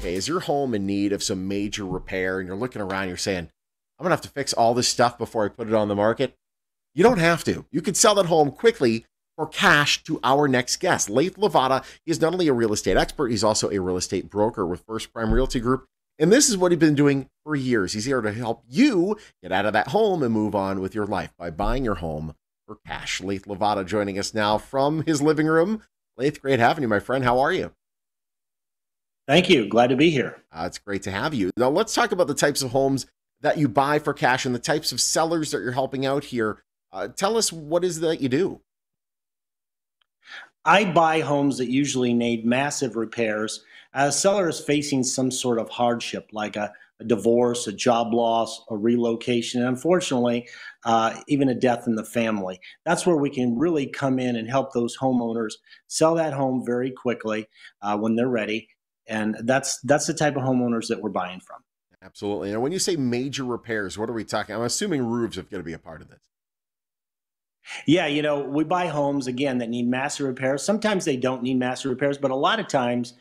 Okay, is your home in need of some major repair and you're looking around, you're saying, I'm going to have to fix all this stuff before I put it on the market? You don't have to. You can sell that home quickly for cash to our next guest. Lathe Lavada, he is not only a real estate expert, he's also a real estate broker with First Prime Realty Group. And this is what he's been doing for years. He's here to help you get out of that home and move on with your life by buying your home for cash. Lathe Lavada joining us now from his living room. Lathe, great having you, my friend. How are you? Thank you. Glad to be here. It's great to have you. Now, let's talk about the types of homes that you buy for cash and the types of sellers that you're helping out here. Tell us what is that you do. I buy homes that usually need massive repairs. A seller is facing some sort of hardship, like a divorce, a job loss, a relocation, and unfortunately, even a death in the family. That's where we can really come in and help those homeowners sell that home very quickly when they're ready. And that's the type of homeowners that we're buying from. Absolutely. And when you say major repairs, what are we talking? I'm assuming roofs are going to be a part of this. Yeah, we buy homes, again, that need massive repairs. Sometimes they don't need massive repairs, but a lot of times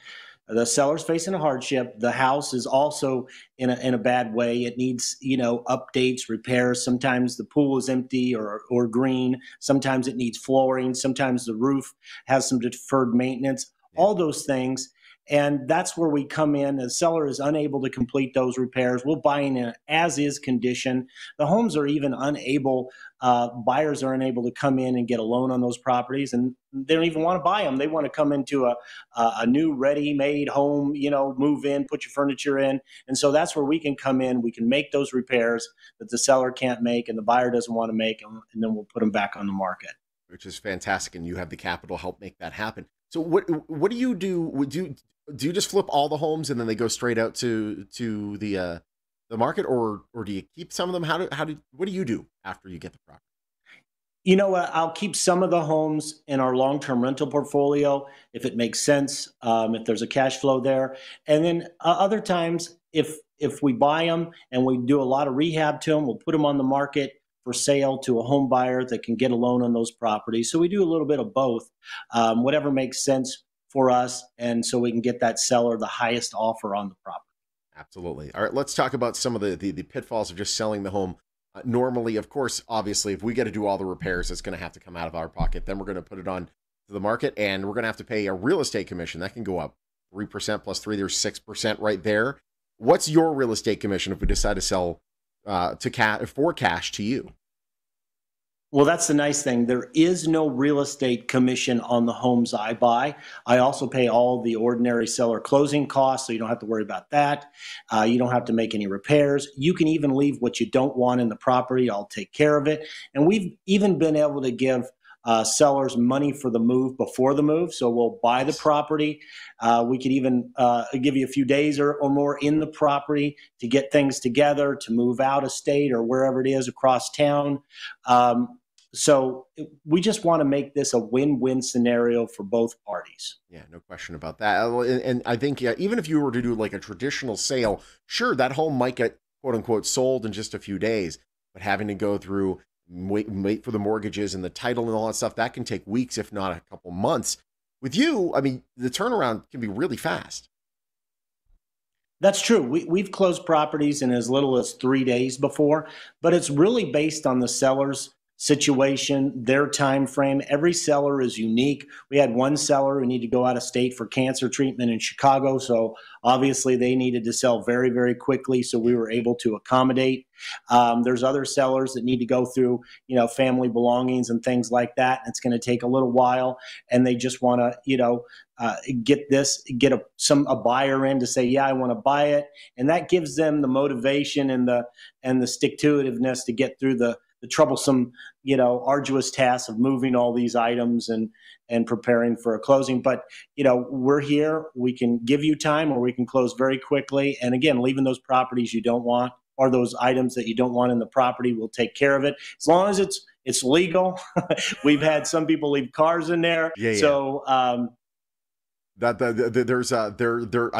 the seller's facing a hardship. The house is also in a bad way. It needs, updates, repairs. Sometimes the pool is empty or green. Sometimes it needs flooring. Sometimes the roof has some deferred maintenance, all those things. And that's where we come in. The seller is unable to complete those repairs. We'll buy in an as-is condition. The homes are even buyers are unable to come in and get a loan on those properties, and they don't even want to buy them. They want to come into a new ready-made home, move in, put your furniture in. And so that's where we can come in. We can make those repairs that the seller can't make and the buyer doesn't want to make, and then we'll put them back on the market. Which is fantastic, and you have the capital to help make that happen. So what do you do? Do you just flip all the homes and then they go straight out to the market, or do you keep some of them? What do you do after you get the property? You know what? I'll keep some of the homes in our long-term rental portfolio if it makes sense, if there's a cash flow there. And then other times, if we buy them and we do a lot of rehab to them, we'll put them on the market for sale to a home buyer that can get a loan on those properties. So we do a little bit of both, whatever makes sense for us, and so we can get that seller the highest offer on the property. Absolutely. All right, let's talk about some of the pitfalls of just selling the home. Normally, of course, obviously, if we got to do all the repairs, it's going to have to come out of our pocket. Then we're going to put it on to the market, and we're going to have to pay a real estate commission. That can go up 3% plus 3, there's 6% right there. What's your real estate commission if we decide to sell for cash to you? Well, that's the nice thing. There is no real estate commission on the homes I buy. I also pay all the ordinary seller closing costs, so you don't have to worry about that. You don't have to make any repairs. You can even leave what you don't want in the property. I'll take care of it. And we've even been able to give sellers money for the move before the move. So we'll buy the property. We could even give you a few days or more in the property to get things together, to move out of state or wherever it is across town. So we just want to make this a win-win scenario for both parties. Yeah, no question about that. And I think even if you were to do like a traditional sale, sure, that home might get quote unquote sold in just a few days, but having to go through wait for the mortgages and the title and all that stuff, that can take weeks, if not a couple months. With you, I mean, the turnaround can be really fast. That's true. We've closed properties in as little as 3 days before, but it's really based on the seller's situation, their time frame. Every seller is unique. We had one seller who needed to go out of state for cancer treatment in Chicago, so obviously they needed to sell very, very quickly, so we were able to accommodate. There's other sellers that need to go through, family belongings and things like that, and it's going to take a little while, and they just want to, get a buyer in to say, yeah, I want to buy it, and that gives them the motivation and the stick-to-itiveness to get through the troublesome, arduous task of moving all these items and preparing for a closing. But, we're here. We can give you time, or we can close very quickly. And again, leaving those properties you don't want, or those items that you don't want in the property, we'll take care of it. As long as it's legal. We've had some people leave cars in there. Yeah. So, I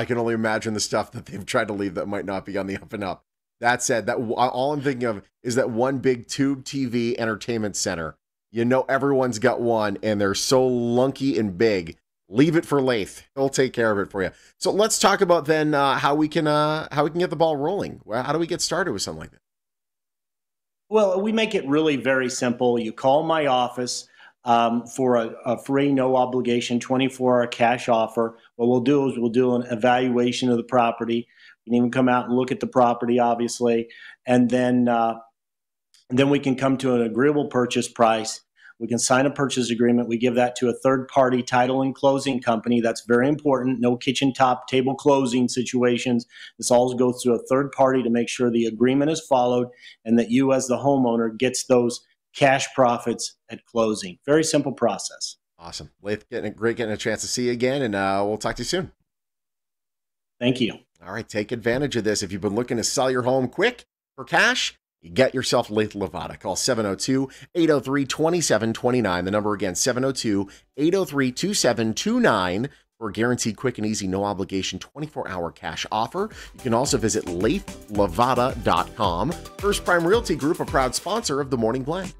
can only imagine the stuff that they've tried to leave that might not be on the up and up. That said, that all I'm thinking of is that one big tube TV entertainment center. Everyone's got one, and they're so lunky and big. Leave it for Lathe. He'll take care of it for you. So let's talk about then how we can get the ball rolling. Well, how do we get started with something like that? Well, we make it really very simple. You call my office for a free, no obligation, 24-hour cash offer. What we'll do is we'll do an evaluation of the property. You can even come out and look at the property, obviously, and then we can come to an agreeable purchase price. We can sign a purchase agreement. We give that to a third-party title and closing company. That's very important. No kitchen top table closing situations. This all goes through a third party to make sure the agreement is followed and that you as the homeowner gets those cash profits at closing. Very simple process. Awesome. Lathe, great getting a chance to see you again, and we'll talk to you soon. Thank you. All right, take advantage of this. If you've been looking to sell your home quick for cash, you get yourself Lathe Lavada. Call 702-803-2729. The number again, 702-803-2729 for a guaranteed quick and easy, no obligation, 24-hour cash offer. You can also visit lathelavada.com. First Prime Realty Group, a proud sponsor of The Morning Blend.